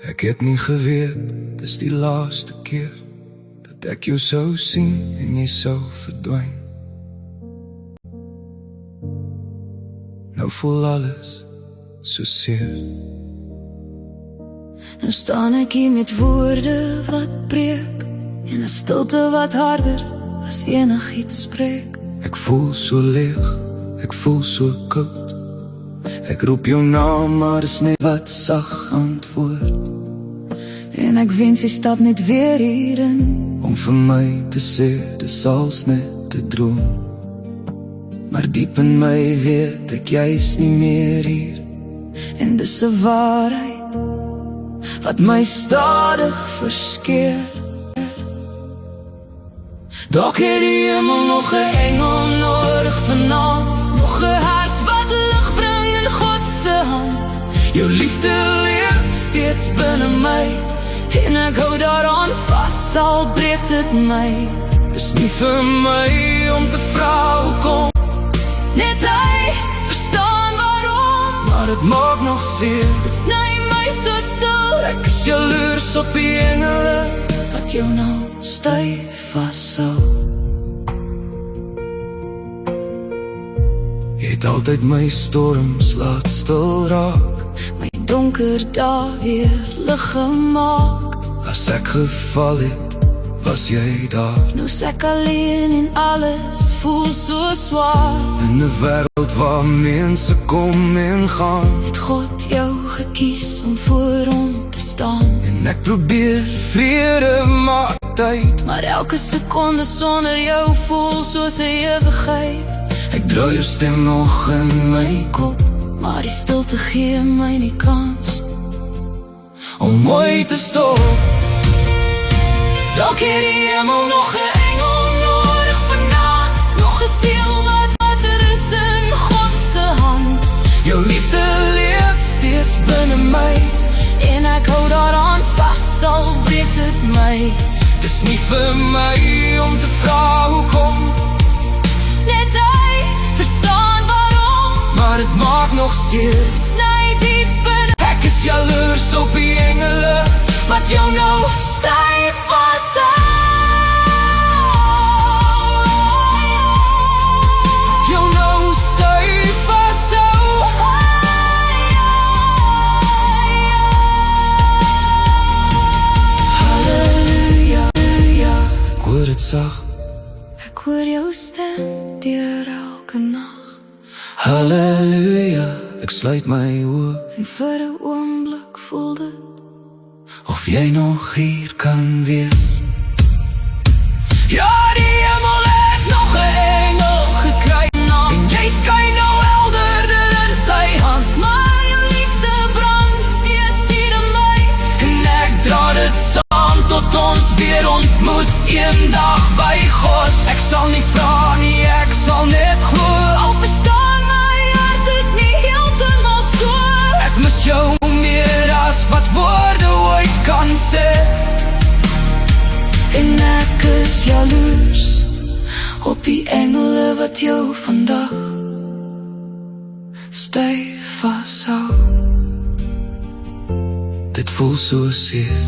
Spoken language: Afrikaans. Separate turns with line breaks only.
Ek het nie geweet, dis die laaste keer dat ek jou sou sien en jy sou verdwyn. Nou voel alles so seer.
Nou staan ek hier met woorde wat breek en 'n stilte wat harder as enigiets spreek.
Ek voel so leeg, ek voel so koud. Ek roep jou naam, maar is net wat sag antwoord.
En ek wens jy stap net weer hierin
Om vir my te sê, dis als net te droom. Maar diep in my weet ek jy's nie meer hier.
en dis 'n waarheid wat my stadig verskeer. Dalk het die hemel nog 'n engel nodig vanaand, nog 'n hart wat lig bring in God se hand.
Jou liefde leef steeds binne my
En ek hou daaraan vas, al breek dit my.
Dis nie vir my om te vra hoekom,
Net hy verstaan waarom.
maar dit maak nog seer.
Dit sny my so stil.
Ek is jaloers op die engele
Wat jou nou styf vashou.
Jy het altyd my storms laat stil raak.
My donker dae weer lig gemaak.
As ek geval het, was jy daar.
Nou is ek alleen en alles voel so swaar.
In 'n wêreld waar mense kom en gaan,
Het God jou gekies om voor hom te staan.
en ek probeer vrede maak tyd.
Maar elke sekonde sonder jou voel soos 'n ewigheid.
Ek draai jou stem nog in my kop,
Maar die stilte gee my nie kans
om mooi te stop.
Dalk het die hemel nog 'n engel nodig vanaand, nog 'n siel wat er is in God se hand.
Jou liefde leef steeds binne my.
En ek hou daaraan vas, al breek dit my.
Dis nie vir my om te vra hoekom,
Net hy verstaan waarom.
maar dit maak nog seer.
Dit sny diep binne.
Ek is jaloers op die engele
Wat jou nou styf vashou.
jou nou styf vashou.
Halleluja,
Ek hoor dit sag,
ek hoor jou stem deur elke nag.
halleluja. Ek sluit my oë,
En vir 'n oomblik voel dit
of jy nog hier kan wees. Ja, die hemel het nog 'n engel gekry, en jy skyn nou helderder in sy hand.
maar jou liefde brand steeds hier in my.
En ek dra dit saam tot ons weer ontmoet, eendag by God. Ek sal nie vra nie, ek sal net glo.
Al verstaan my hart dit nie heeltemal so.
Ek mis jou meer as wat woorde ooit kan sê.
En ek is jaloers op die engele wat jou vandag styf vashou.
Dit voel so seer.